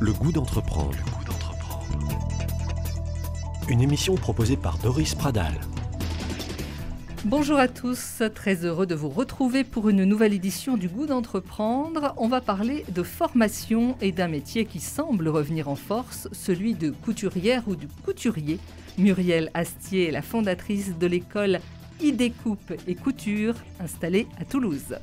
Le goût d'entreprendre. Une émission proposée par Doris Pradal. Bonjour à tous, très heureux de vous retrouver pour une nouvelle édition du Goût d'entreprendre. On va parler de formation et d'un métier qui semble revenir en force, celui de couturière ou de couturier. Muriel Astier est la fondatrice de l'école Idée Coupe et Couture, installée à Toulouse.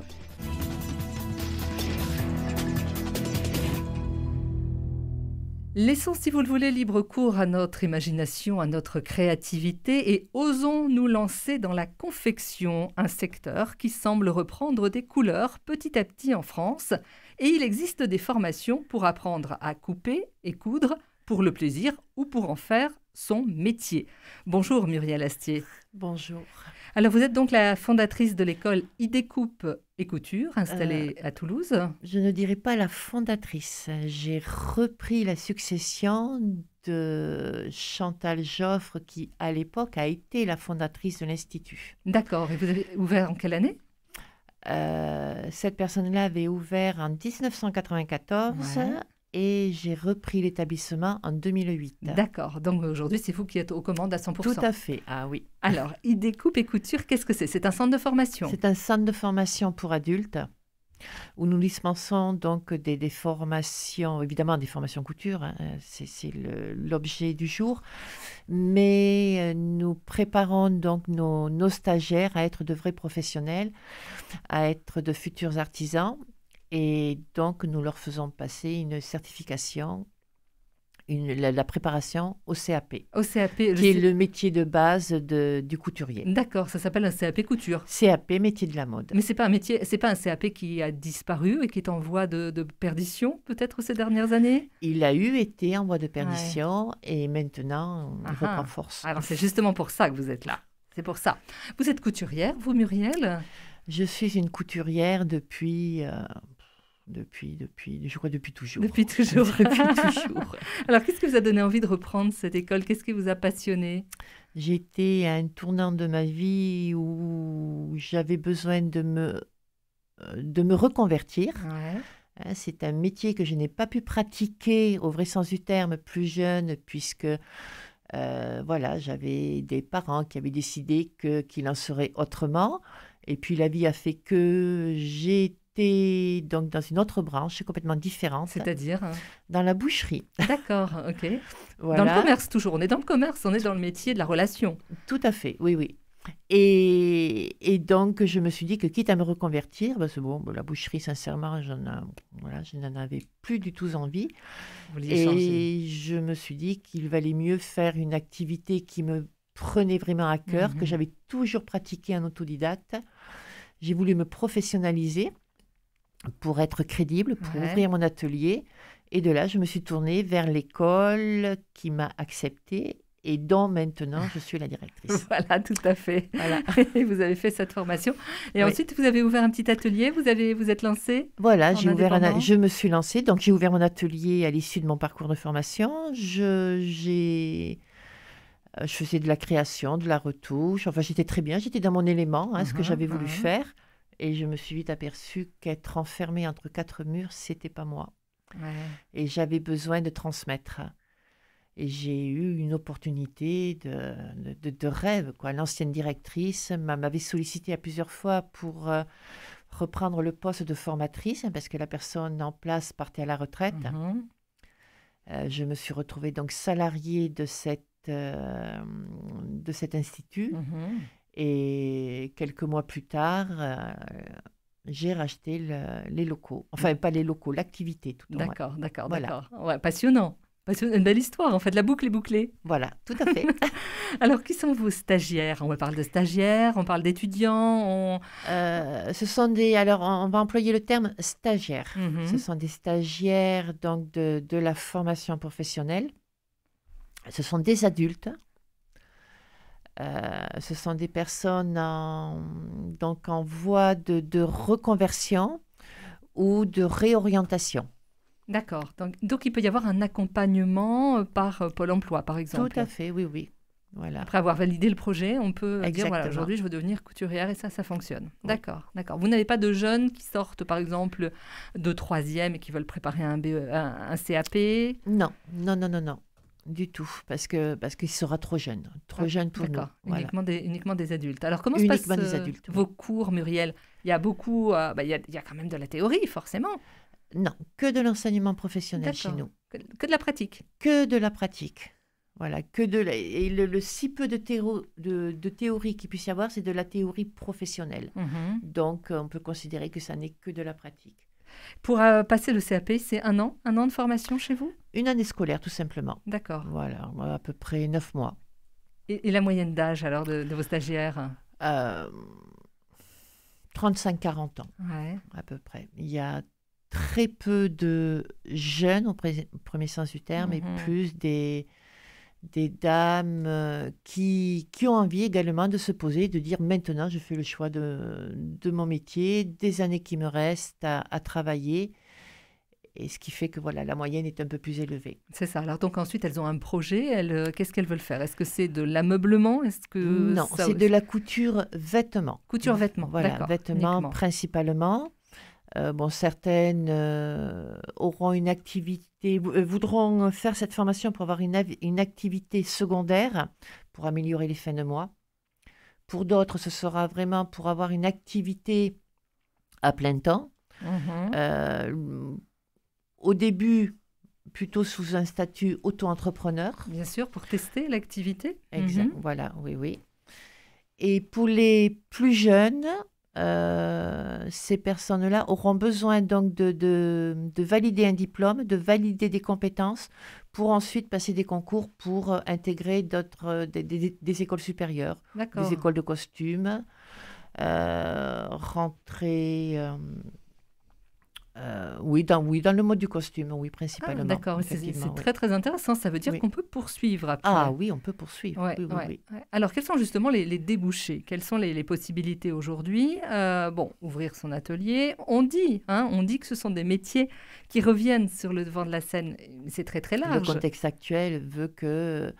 Laissons, si vous le voulez, libre cours à notre imagination, à notre créativité et osons nous lancer dans la confection, un secteur qui semble reprendre des couleurs petit à petit en France. Et il existe des formations pour apprendre à couper et coudre pour le plaisir ou pour en faire son métier. Bonjour Muriel Astier. Bonjour. Alors vous êtes donc la fondatrice de l'école Idée Coupe et Couture, installée à Toulouse. Je ne dirais pas la fondatrice. J'ai repris la succession de Chantal Joffre qui, à l'époque, a été la fondatrice de l'Institut. D'accord. Et vous avez ouvert en quelle année ? Cette personne-là avait ouvert en 1994. Ouais. Et j'ai repris l'établissement en 2008. D'accord. Donc aujourd'hui, c'est vous qui êtes aux commandes à 100%. Tout à fait. Ah oui. Alors, Idée Coupe et Couture, qu'est-ce que c'est ? C'est un centre de formation ? C'est un centre de formation pour adultes où nous dispensons donc des formations, évidemment des formations couture, hein, c'est l'objet du jour, mais nous préparons donc nos stagiaires à être de vrais professionnels, à être de futurs artisans. Et donc, nous leur faisons passer une certification, la préparation au CAP. Au CAP, qui est le métier de base du couturier. D'accord, ça s'appelle un CAP couture. CAP, métier de la mode. Mais c'est pas un CAP qui a disparu et qui est en voie de perdition, peut-être ces dernières années ? Il a été en voie de perdition et maintenant, il reprend force. Alors, c'est justement pour ça que vous êtes là. C'est pour ça. Vous êtes couturière, vous, Muriel ? Je suis une couturière depuis je crois depuis toujours. Depuis toujours. Alors, qu'est-ce qui vous a donné envie de reprendre cette école ? Qu'est-ce qui vous a passionné ? J'étais à un tournant de ma vie où j'avais besoin de me reconvertir. Ouais. C'est un métier que je n'ai pas pu pratiquer au vrai sens du terme plus jeune, puisque j'avais des parents qui avaient décidé qu'il en serait autrement. Et puis la vie a fait que j'ai été donc dans une autre branche complètement différente. C'est-à-dire dans la boucherie. D'accord, ok. Voilà. Dans le commerce toujours, on est dans le commerce, on est dans le métier de la relation. Tout à fait, oui. Et donc je me suis dit que quitte à me reconvertir, la boucherie sincèrement, je n'en avais plus du tout envie. Et je me suis dit qu'il valait mieux faire une activité qui me prenait vraiment à cœur, que j'avais toujours pratiqué en autodidacte. J'ai voulu me professionnaliser pour être crédible, pour ouvrir mon atelier. Et de là, je me suis tournée vers l'école qui m'a acceptée et dont maintenant je suis la directrice. Voilà, tout à fait. Voilà. Et vous avez fait cette formation. Et ensuite, vous avez ouvert un petit atelier, vous êtes lancée ? Voilà, je me suis lancée. Donc, j'ai ouvert mon atelier à l'issue de mon parcours de formation. Je faisais de la création, de la retouche. Enfin, j'étais très bien. J'étais dans mon élément, ce que j'avais voulu faire. Et je me suis vite aperçue qu'être enfermée entre quatre murs, c'était pas moi. Ouais. Et j'avais besoin de transmettre. Et j'ai eu une opportunité de rêve, quoi. L'ancienne directrice m'avait sollicité à plusieurs fois pour reprendre le poste de formatrice, parce que la personne en place partait à la retraite. Je me suis retrouvée donc salariée de cet institut. Et quelques mois plus tard, j'ai racheté les locaux. Enfin, pas les locaux, l'activité tout au moins. D'accord. Voilà. Ouais, passionnant. Une belle histoire, en fait, la boucle est bouclée. Voilà, tout à fait. Alors, qui sont vos stagiaires ? On parle de stagiaires, on parle d'étudiants. Ce sont alors on va employer le terme stagiaires. Ce sont des stagiaires donc de la formation professionnelle. Ce sont des adultes. Ce sont des personnes en voie de reconversion ou de réorientation. D'accord. Donc, il peut y avoir un accompagnement par Pôle emploi, par exemple. Tout à fait, oui. Voilà. Après avoir validé le projet, on peut dire, voilà, Exactement. aujourd'hui, je veux devenir couturière et ça fonctionne. Oui. D'accord. Vous n'avez pas de jeunes qui sortent, par exemple, de 3e et qui veulent préparer un CAP? Non. Du tout, parce qu'il sera trop jeune pour nous. D'accord, Voilà. uniquement des adultes. Alors, comment Uniquement se passent des adultes, oui. vos cours, Muriel? Il y a beaucoup, il y a quand même de la théorie, forcément. Non, que de l'enseignement professionnel chez D'accord. nous. Que de la pratique. Que de la pratique. Voilà, et le si peu de théorie qu'il puisse y avoir, c'est de la théorie professionnelle. Donc, on peut considérer que ça n'est que de la pratique. Pour passer le CAP, c'est un an de formation chez vous? Une année scolaire, tout simplement. D'accord. Voilà, à peu près 9 mois. Et la moyenne d'âge, alors, de vos stagiaires? 35-40 ans, Ouais. à peu près. Il y a très peu de jeunes, au premier sens du terme, et plus des dames qui ont envie également de se poser, de dire maintenant je fais le choix de mon métier, des années qui me restent à travailler, et ce qui fait que voilà, la moyenne est un peu plus élevée. C'est ça. Alors donc ensuite elles ont un projet, qu'est-ce qu'elles veulent faire? Est-ce que c'est de l'ameublement? Non, c'est de la couture vêtements. Couture vêtements, voilà, d'accord. Vêtements uniquement. principalement. Certaines auront une activité, voudront faire cette formation pour avoir une activité secondaire, pour améliorer les fins de mois. Pour d'autres, ce sera vraiment pour avoir une activité à plein temps. Au début, plutôt sous un statut auto-entrepreneur. Bien sûr, pour tester l'activité. Exact, voilà, oui. Et pour les plus jeunes, ces personnes-là auront besoin donc de valider un diplôme, de valider des compétences pour ensuite passer des concours pour intégrer des écoles supérieures, des écoles de costumes, rentrer... dans le mode du costume, oui, principalement. D'accord, c'est très très intéressant. Ça veut dire qu'on peut poursuivre après. Ah oui, on peut poursuivre. Oui. Alors, quels sont justement les débouchés? Quelles sont les possibilités aujourd'hui? Ouvrir son atelier. On dit que ce sont des métiers qui reviennent sur le devant de la scène. C'est très très large. Le contexte actuel veut que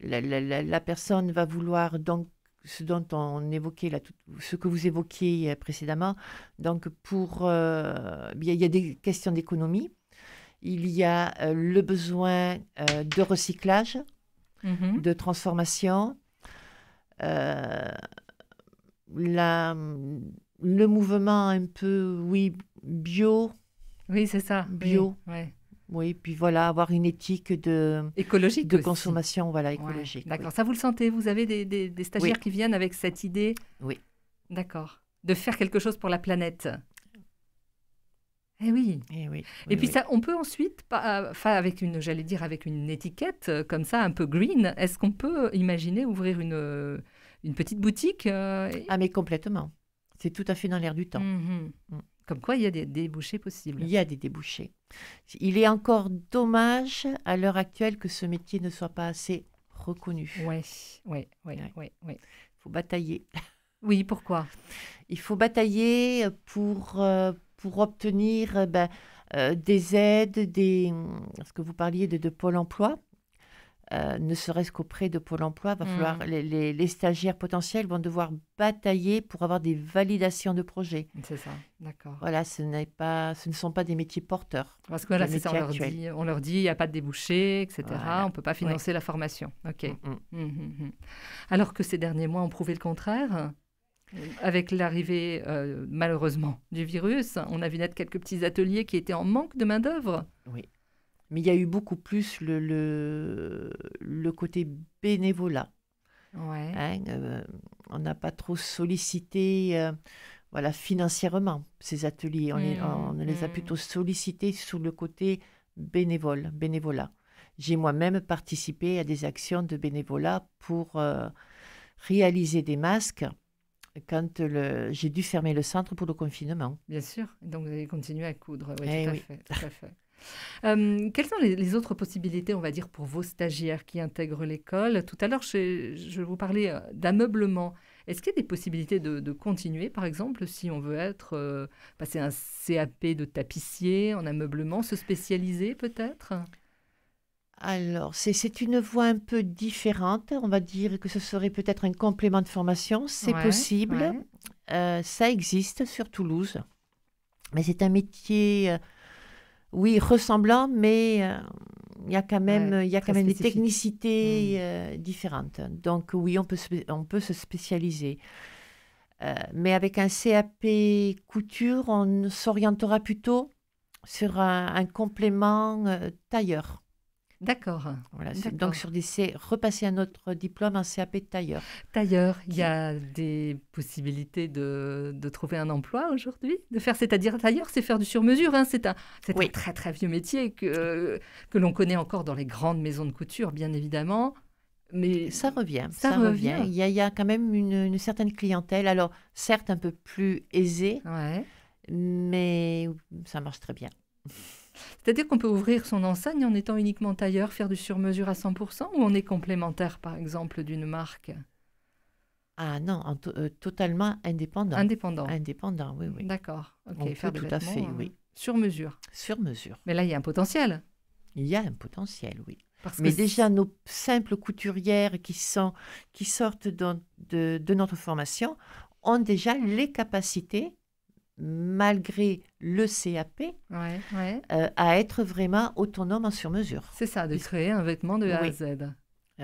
la personne va vouloir donc ce dont on évoquait ce que vous évoquiez précédemment. Donc, il y a des questions d'économie. Il y a le besoin de recyclage, de transformation. Le mouvement un peu, bio. Oui, c'est ça. Bio. Oui, puis voilà, avoir une éthique écologique de consommation, voilà, écologique. Ouais, d'accord, ça vous le sentez? Vous avez des stagiaires qui viennent avec cette idée? Oui. D'accord. De faire quelque chose pour la planète. Eh oui. Et puis ça, on peut ensuite, avec une étiquette comme ça, un peu green, est-ce qu'on peut imaginer ouvrir une petite boutique Ah, mais complètement. C'est tout à fait dans l'air du temps. Comme quoi, il y a des débouchés possibles. Il y a des débouchés. Il est encore dommage à l'heure actuelle que ce métier ne soit pas assez reconnu. Oui. Il faut batailler. Oui, pourquoi? Il faut batailler pour obtenir des aides, ce que vous parliez de Pôle emploi. Ne serait-ce qu'auprès de Pôle emploi, va falloir, les stagiaires potentiels vont devoir batailler pour avoir des validations de projets. C'est ça, d'accord. Voilà, ce ne sont pas des métiers porteurs. Parce que là, c'est ça, on leur dit, il n'y a pas de débouchés, etc. Voilà. On ne peut pas financer la formation. OK. Alors que ces derniers mois ont prouvé le contraire. Avec l'arrivée, malheureusement, du virus, on a vu naître quelques petits ateliers qui étaient en manque de main-d'œuvre. Oui. Mais il y a eu beaucoup plus le côté bénévolat. Ouais. On n'a pas trop sollicité financièrement ces ateliers. On les a plutôt sollicités sur le côté bénévolat. J'ai moi-même participé à des actions de bénévolat pour réaliser des masques quand j'ai dû fermer le centre pour le confinement. Bien sûr. Donc, vous avez continué à coudre. Oui, tout à fait. Quelles sont les autres possibilités, on va dire, pour vos stagiaires qui intègrent l'école? Tout à l'heure, je vous parlais d'ameublement. Est-ce qu'il y a des possibilités de continuer, par exemple, si on veut passer un CAP de tapissier en ameublement, se spécialiser peut-être? Alors, c'est une voie un peu différente. On va dire que ce serait peut-être un complément de formation. C'est possible. Ça existe sur Toulouse. Mais c'est un métier, oui, ressemblant, mais il y a quand même, des technicités différentes. Donc, oui, on peut se spécialiser. Mais avec un CAP couture, on s'orientera plutôt sur un complément tailleur. D'accord. Voilà, donc repasser un autre diplôme en CAP tailleur. Tailleur, il y a des possibilités de trouver un emploi aujourd'hui, c'est-à-dire tailleur, c'est faire du sur-mesure. Hein, c'est un très très vieux métier que l'on connaît encore dans les grandes maisons de couture, bien évidemment. Mais ça revient. Il y a quand même une certaine clientèle, alors certes un peu plus aisée, mais ça marche très bien. C'est-à-dire qu'on peut ouvrir son enseigne en étant uniquement tailleur, faire du sur-mesure à 100%, ou on est complémentaire, par exemple, d'une marque? Ah non, totalement indépendant. Indépendant, oui. D'accord. On peut tout à fait, oui. Sur-mesure. Sur-mesure. Mais là, il y a un potentiel. Il y a un potentiel, oui. Mais déjà, nos simples couturières qui sortent de notre formation ont déjà les capacités, malgré le CAP, à être vraiment autonome en sur-mesure. C'est ça, de créer un vêtement de A à Z.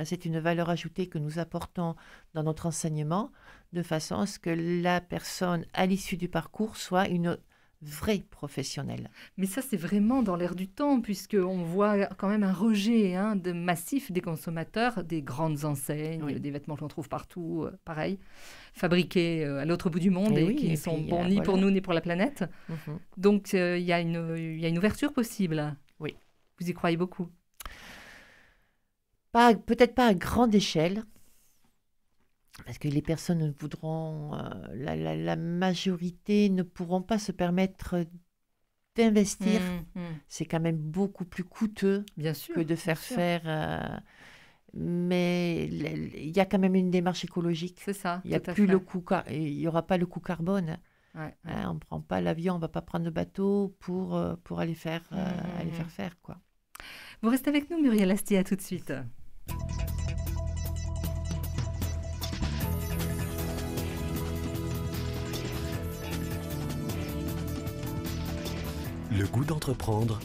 C'est une valeur ajoutée que nous apportons dans notre enseignement, de façon à ce que la personne, à l'issue du parcours, soit une vraie professionnelle. Mais ça, c'est vraiment dans l'air du temps, puisqu'on voit quand même un rejet massif des consommateurs, des grandes enseignes, des vêtements que l'on trouve partout, pareil, fabriqués à l'autre bout du monde et qui ne sont bons ni pour nous ni pour la planète. Donc, il y a une ouverture possible. Oui. Vous y croyez beaucoup? Peut-être pas à grande échelle, parce que les personnes voudront, la majorité ne pourront pas se permettre d'investir. C'est quand même beaucoup plus coûteux que de faire. Mais il y a quand même une démarche écologique. C'est ça. Il n'y aura pas le coût carbone. On ne prend pas l'avion, on ne va pas prendre le bateau pour aller faire faire, quoi. Vous restez avec nous, Muriel Astier, à tout de suite. Le goût d'entreprendre,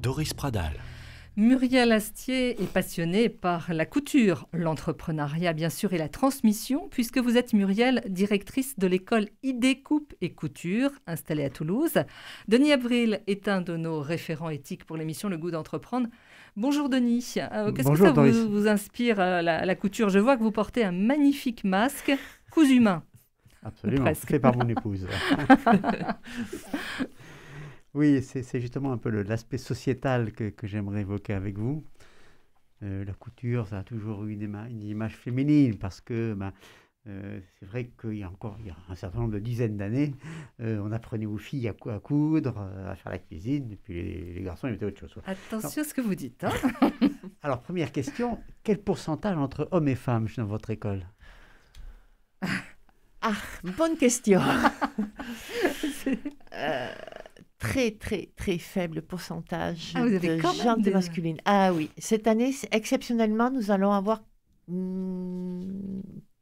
Doris Pradal. Muriel Astier est passionnée par la couture, l'entrepreneuriat bien sûr et la transmission, puisque vous êtes, Muriel, directrice de l'école Idée Coupe et Couture, installée à Toulouse. Denis Avril est un de nos référents éthiques pour l'émission Le goût d'entreprendre. Bonjour Denis, qu'est-ce que ça vous inspire la couture? Je vois que vous portez un magnifique masque cousu main. Absolument, fait par mon épouse. Oui, c'est justement un peu l'aspect sociétal que j'aimerais évoquer avec vous. La couture, ça a toujours eu une image féminine parce que c'est vrai qu'il y a un certain nombre de dizaines d'années, on apprenait aux filles à coudre, à faire la cuisine, et puis les garçons, ils mettaient autre chose. Attention à ce que vous dites. Alors, première question, quel pourcentage entre hommes et femmes dans votre école? Ah, bonne question. Très, très, très faible pourcentage de gente masculine. Ah oui, cette année, exceptionnellement, nous allons avoir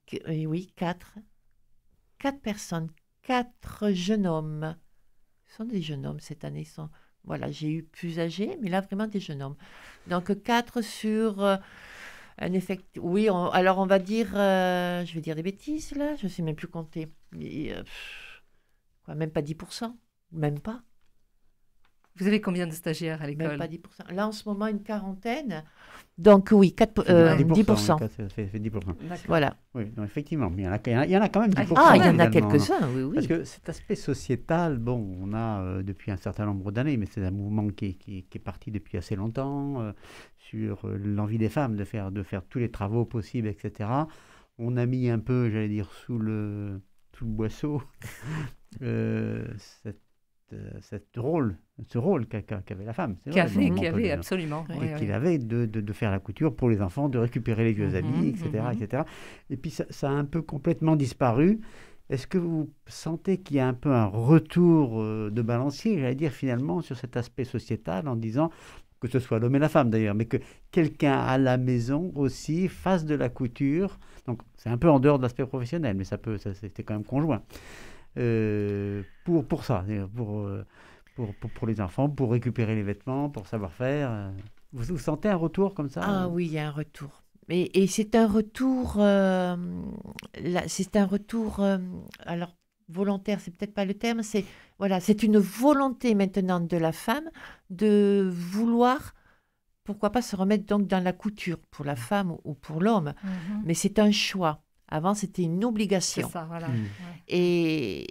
4 personnes, 4 jeunes hommes. Ce sont des jeunes hommes cette année. Voilà, j'ai eu plus âgés, mais là, vraiment des jeunes hommes. Donc, 4 sur un effet... Oui, alors on va dire... je vais dire des bêtises, là. Je ne sais même plus compter. Même pas 10%. Même pas. Vous avez combien de stagiaires à l'école? Même pas 10%. Là, en ce moment, une quarantaine. Donc, oui, 10%. Ça fait 10%. Voilà. Oui, non, effectivement. Mais il y en a quand même 10%. Ah, il y en a quelques-uns, oui. Parce que cet aspect sociétal, on a depuis un certain nombre d'années, mais c'est un mouvement qui est parti depuis assez longtemps, sur l'envie des femmes de faire tous les travaux possibles, etc. On a mis un peu, j'allais dire, sous le boisseau ce rôle qu'avait la femme. Qu'avait absolument. Et qu'il avait de faire la couture pour les enfants, de récupérer les vieux habits, etc. Et puis ça a un peu complètement disparu. Est-ce que vous sentez qu'il y a un peu un retour de balancier, j'allais dire finalement, sur cet aspect sociétal, en disant que ce soit l'homme et la femme d'ailleurs, mais que quelqu'un à la maison aussi fasse de la couture. Donc c'est un peu en dehors de l'aspect professionnel, mais c'était quand même conjoint. Pour ça, pour les enfants, pour récupérer les vêtements, pour savoir faire. Vous sentez un retour comme ça? Ah oui, il y a un retour. Et c'est un retour, alors volontaire, c'est peut-être pas le terme, c'est une volonté maintenant de la femme de vouloir, pourquoi pas se remettre donc dans la couture pour la femme ou pour l'homme, mais c'est un choix. Avant, c'était une obligation. C'est ça, voilà. Et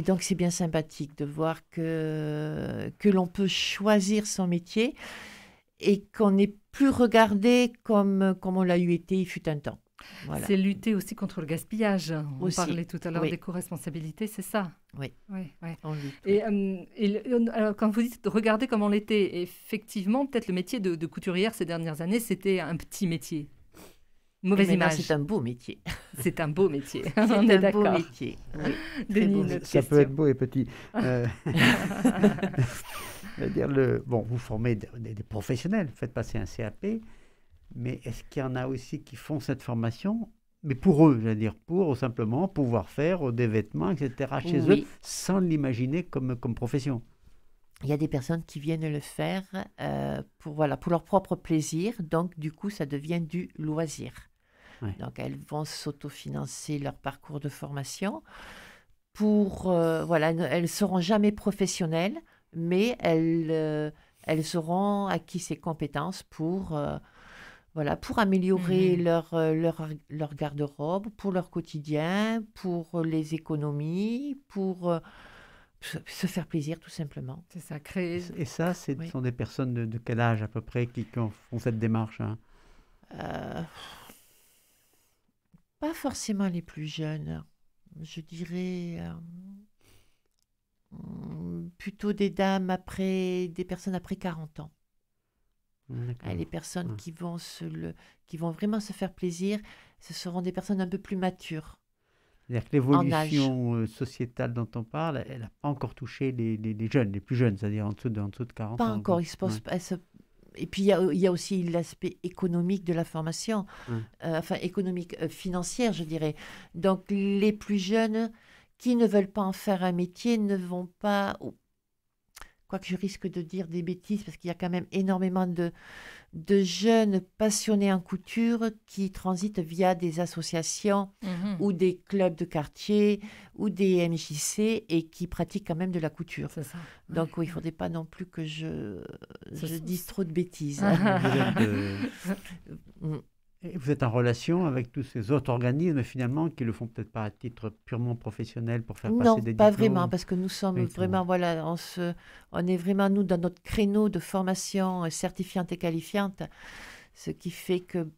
donc, c'est bien sympathique de voir que l'on peut choisir son métier et qu'on n'est plus regardé comme on l'a eu été, il fut un temps. Voilà. C'est lutter aussi contre le gaspillage. On parlait tout à l'heure oui. d'éco-responsabilité, c'est ça. Oui. On lutte, et alors, quand vous dites regarder comme on l'était, effectivement, peut-être le métier de couturière ces dernières années, c'était un petit métier. Mauvaise image. C'est un beau métier. C'est un beau métier. C'est on est un d'accord. beau métier. Oui. Denis, ça peut être beau et petit. Vous formez des professionnels, vous faites passer un CAP, mais est-ce qu'il y en a aussi qui font cette formation, mais pour eux, pour simplement pouvoir faire des vêtements, etc., chez eux, sans l'imaginer comme profession? Il y a des personnes qui viennent le faire pour leur propre plaisir, donc du coup, ça devient du loisir. Ouais. Donc, elles vont s'autofinancer leur parcours de formation elles ne seront jamais professionnelles, mais elles auront acquis ces compétences pour améliorer leur garde-robe, pour leur quotidien, pour les économies, pour se faire plaisir tout simplement. C'est ça, créer. Et ça, ce sont des personnes de quel âge à peu près qui font cette démarche, hein? Pas forcément les plus jeunes. Je dirais plutôt des personnes après 40 ans. Les personnes qui vont vraiment se faire plaisir, ce seront des personnes un peu plus matures. C'est-à-dire que l'évolution sociétale dont on parle, elle n'a pas encore touché les jeunes, les plus jeunes, c'est-à-dire en dessous de 40 ans. Pas encore. Et puis, il y a aussi l'aspect économique de la formation, financière, je dirais. Donc, les plus jeunes qui ne veulent pas en faire un métier ne vont pas... Quoique je risque de dire des bêtises, parce qu'il y a quand même énormément de jeunes passionnés en couture qui transitent via des associations ou des clubs de quartier ou des MJC et qui pratiquent quand même de la couture. C'est ça. Donc, il ne faudrait pas non plus que je dise trop de bêtises. Et vous êtes en relation avec tous ces autres organismes, finalement, qui le font peut-être pas à titre purement professionnel pour faire passer des diplômes? Non, pas vraiment, parce que nous sommes vraiment, on est vraiment, nous, dans notre créneau de formation certifiante et qualifiante, ce qui fait que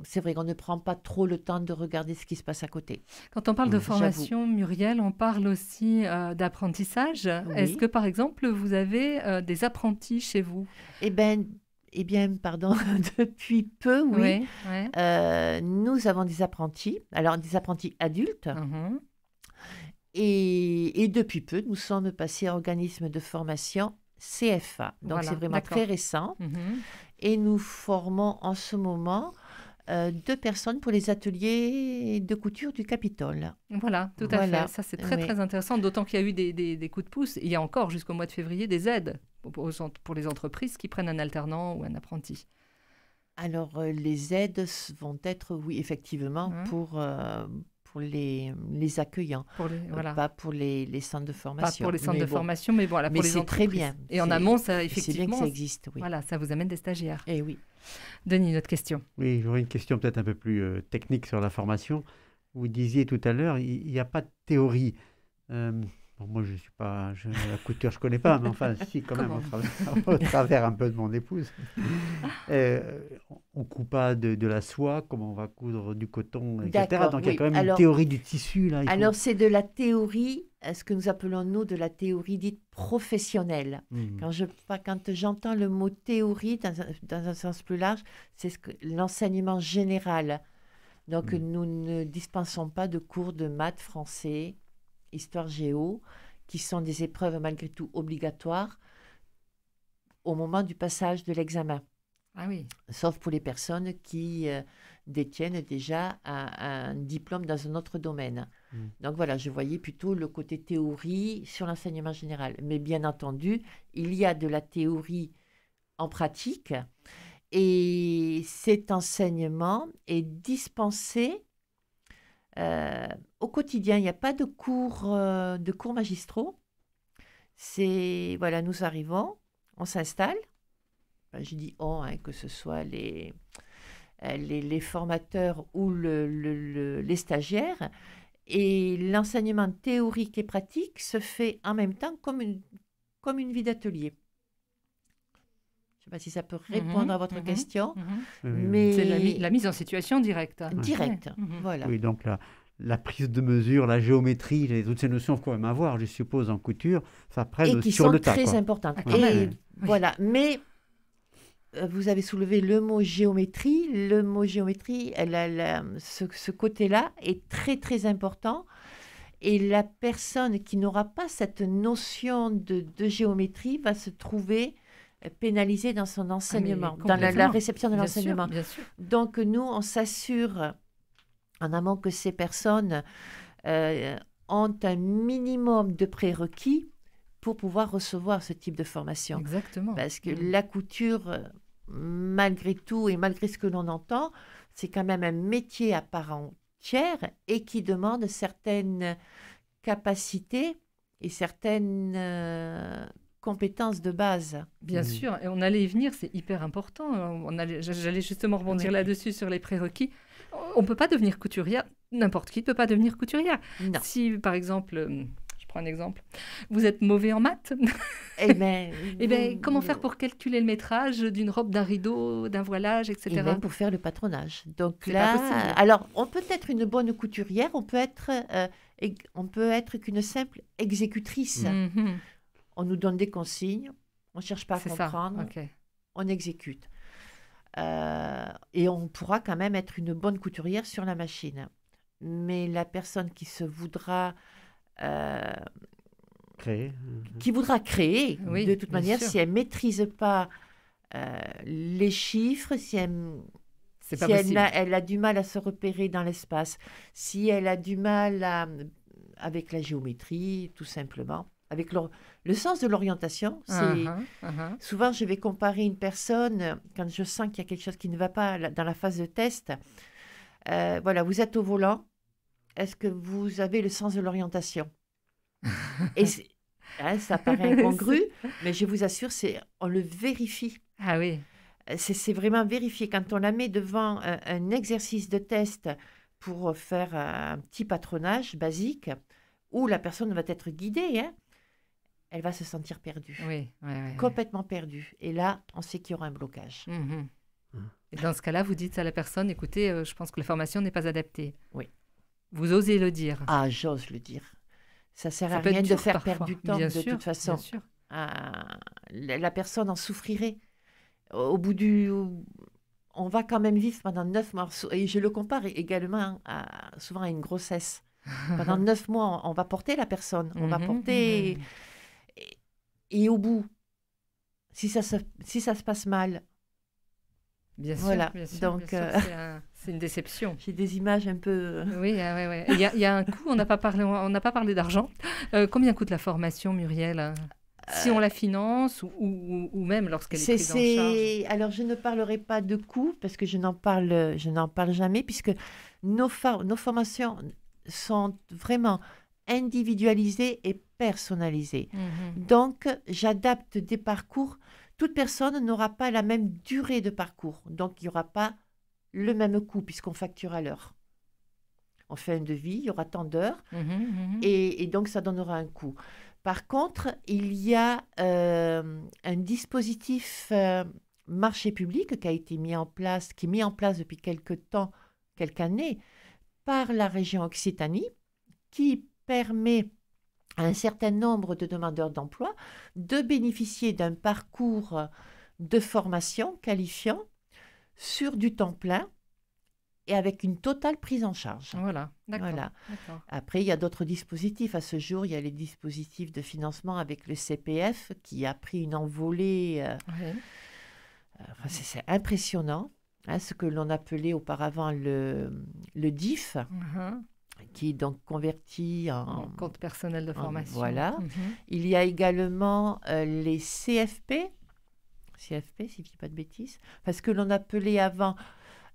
c'est vrai qu'on ne prend pas trop le temps de regarder ce qui se passe à côté. Quand on parle de formation, Muriel, on parle aussi d'apprentissage. Oui. Est-ce que, par exemple, vous avez des apprentis chez vous? Eh bien, pardon, depuis peu, oui. Nous avons des apprentis, alors des apprentis adultes. Et depuis peu, nous sommes passés à organisme de formation CFA. Donc, c'est vraiment très récent. Et nous formons en ce moment 2 personnes pour les ateliers de couture du Capitole. Voilà, tout à fait. Ça, c'est très intéressant, d'autant qu'il y a eu des coups de pouce. Il y a encore, jusqu'au mois de février, des aides pour les entreprises qui prennent un alternant ou un apprenti. Alors, les aides vont être, oui, effectivement, pour les accueillants, pas pour les centres de formation. Pas pour les centres de formation, mais voilà, pour les entreprises. Très bien. Et en amont, ça, effectivement, c'est bien que ça existe, oui. Voilà, ça vous amène des stagiaires. Eh oui. Denis, notre question. Oui, j'aurais une question peut-être un peu plus technique sur la formation. Vous disiez tout à l'heure, il n'y a pas de théorie. Moi, je suis pas, la couture, je ne connais pas, mais enfin, si, quand même, au travers un peu de mon épouse. On ne coud pas de la soie, comme on va coudre du coton, etc. Donc, il y a quand même une théorie du tissu. Là, alors, c'est de la théorie, ce que nous appelons, nous, de la théorie dite professionnelle. Quand j'entends le mot théorie, dans un sens plus large, c'est l'enseignement général. Donc, nous ne dispensons pas de cours de maths, français, histoire géo, qui sont des épreuves malgré tout obligatoires au moment du passage de l'examen. Ah oui. Sauf pour les personnes qui détiennent déjà un diplôme dans un autre domaine. Donc voilà, je voyais plutôt le côté théorie sur l'enseignement général. Mais bien entendu, il y a de la théorie en pratique et cet enseignement est dispensé au quotidien. Il n'y a pas de cours magistraux. C'est, voilà, nous arrivons, on s'installe. Je dis on, que ce soit les formateurs ou les stagiaires. Et l'enseignement théorique et pratique se fait en même temps comme une vie d'atelier. Je ne sais pas si ça peut répondre à votre question. Mais c'est la mise en situation directe. Directe, voilà. Oui, donc la prise de mesure, la géométrie, toutes ces notions qu'il faut même avoir, je suppose, en couture, ça prenne sur le tas. Et qui sont très importantes. Voilà, mais vous avez soulevé le mot géométrie. Le mot géométrie, ce côté-là est très, très important. Et la personne qui n'aura pas cette notion de géométrie va se trouver pénalisée dans son enseignement, dans la réception de l'enseignement. Bien sûr. Donc, nous, on s'assure en amont que ces personnes ont un minimum de prérequis pour pouvoir recevoir ce type de formation. Exactement. Parce que la couture, malgré tout et malgré ce que l'on entend, c'est quand même un métier à part entière et qui demande certaines capacités et certaines compétences de base. Bien sûr, et on allait y venir, c'est hyper important. J'allais justement rebondir là-dessus sur les prérequis. On ne peut pas devenir couturière, n'importe qui ne peut pas devenir couturière. Non. Si, par exemple... Je prends un exemple. Vous êtes mauvais en maths. Eh bien, comment faire pour calculer le métrage d'une robe, d'un rideau, d'un voilage, etc. Et même pour faire le patronage. Donc c'est là, pas possible. Alors on peut être une bonne couturière, on peut être qu'une simple exécutrice. On nous donne des consignes, on ne cherche pas à comprendre, on exécute. Et on pourra quand même être une bonne couturière sur la machine. Mais la personne qui se voudra qui voudra créer, de toute manière, si elle ne maîtrise pas les chiffres, si elle a du mal à se repérer dans l'espace, si elle a du mal avec la géométrie, tout simplement, avec le sens de l'orientation. Souvent, je vais comparer une personne, quand je sens qu'il y a quelque chose qui ne va pas dans la phase de test, voilà, vous êtes au volant, est-ce que vous avez le sens de l'orientation? Et ça paraît incongru, mais je vous assure, on le vérifie. Ah oui. C'est vraiment vérifié. Quand on la met devant un exercice de test pour faire un petit patronage basique, où la personne va être guidée, elle va se sentir perdue. Complètement perdue. Et là, on sait qu'il y aura un blocage. Et dans ce cas-là, vous dites à la personne, écoutez, je pense que la formation n'est pas adaptée. Oui. Vous osez le dire. Ah, j'ose le dire. Ça ne sert à rien de faire perdre du temps, toute façon. Bien sûr. La personne en souffrirait. Au bout on va quand même vivre pendant 9 mois. Et je le compare également souvent à une grossesse. Pendant 9 mois, on va porter la personne. On va porter... Et au bout, si ça se passe mal... Bien sûr, voilà. Bien sûr, donc c'est une déception. J'ai des images un peu... Oui. Il y a un coût, on n'a pas parlé d'argent. Combien coûte la formation, Muriel, si on la finance ou même lorsqu'elle est prise en charge? Alors, je ne parlerai pas de coût parce que je n'en parle jamais puisque nos formations sont vraiment individualisées et personnalisées. Donc, j'adapte des parcours. Toute personne n'aura pas la même durée de parcours. Donc, il n'y aura pas le même coût puisqu'on facture à l'heure. On fait un devis, il y aura tant d'heures et donc ça donnera un coût. Par contre, il y a un dispositif marché public qui est mis en place depuis quelques années par la région Occitanie qui permet à un certain nombre de demandeurs d'emploi de bénéficier d'un parcours de formation qualifiant sur du temps plein et avec une totale prise en charge. Voilà, d'accord. Voilà. Après, il y a d'autres dispositifs. À ce jour, il y a les dispositifs de financement avec le CPF qui a pris une envolée. C'est impressionnant. Ce que l'on appelait auparavant le DIF, qui est donc converti en compte personnel de formation. Voilà. Il y a également les CFP, si je ne dis pas de bêtises, parce que l'on appelait avant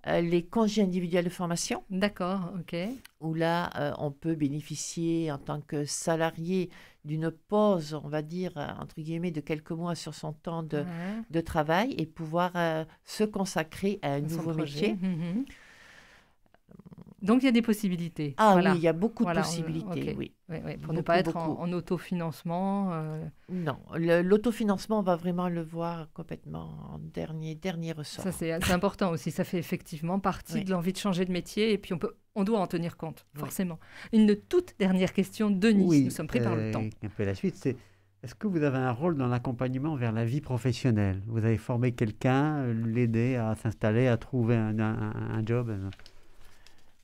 les congés individuels de formation. D'accord, ok. Où là, on peut bénéficier en tant que salarié d'une pause, on va dire, entre guillemets, de quelques mois sur son temps de travail et pouvoir se consacrer à un nouveau métier. Donc, il y a des possibilités. Oui, il y a beaucoup de possibilités, oui. Pour ne pas être en autofinancement. Non, l'autofinancement, on va vraiment le voir complètement en dernier ressort. Ça, c'est important aussi. Ça fait effectivement partie de l'envie de changer de métier et puis on doit en tenir compte, forcément. Une toute dernière question, Denis. Nous sommes pris par le temps. Un peu la suite, c'est est-ce que vous avez un rôle dans l'accompagnement vers la vie professionnelle? Vous avez formé quelqu'un, l'aider à s'installer, à trouver un job?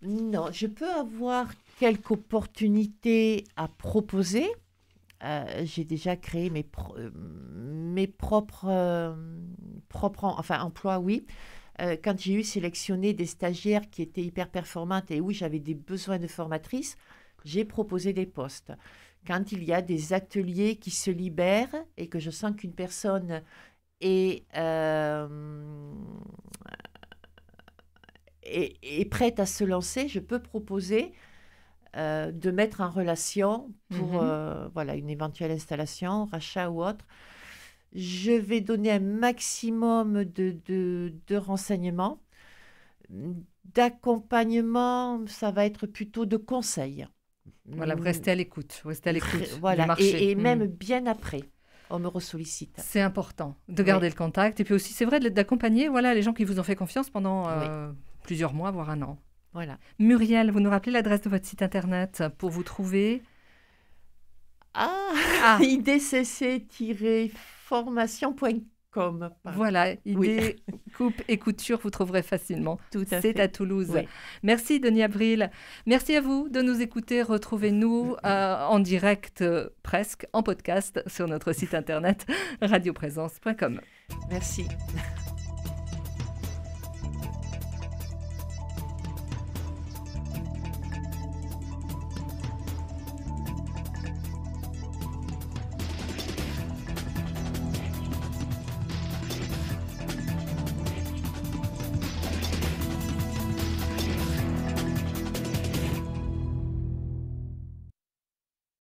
Non, je peux avoir quelques opportunités à proposer. J'ai déjà créé mes propres emplois, oui. Quand j'ai eu sélectionné des stagiaires qui étaient hyper performantes et où j'avais des besoins de formatrices, j'ai proposé des postes. Quand il y a des ateliers qui se libèrent et que je sens qu'une personne est prête à se lancer, je peux proposer de mettre en relation pour une éventuelle installation, rachat ou autre. Je vais donner un maximum de renseignements. D'accompagnement, ça va être plutôt de conseils. Voilà, vous restez à l'écoute. Voilà, du marché. Et même bien après. On me ressollicite. C'est important de garder le contact. Et puis aussi, c'est vrai d'accompagner les gens qui vous ont fait confiance pendant plusieurs mois, voire un an. Voilà. Muriel, vous nous rappelez l'adresse de votre site internet pour vous trouver? idcc-formation.com. Voilà, idée, coupe et couture, vous trouverez facilement. Tout à fait. C'est à Toulouse. Oui. Merci Denis Avril. Merci à vous de nous écouter. Retrouvez-nous en direct, presque, en podcast sur notre site internet radioprésence.com. Merci.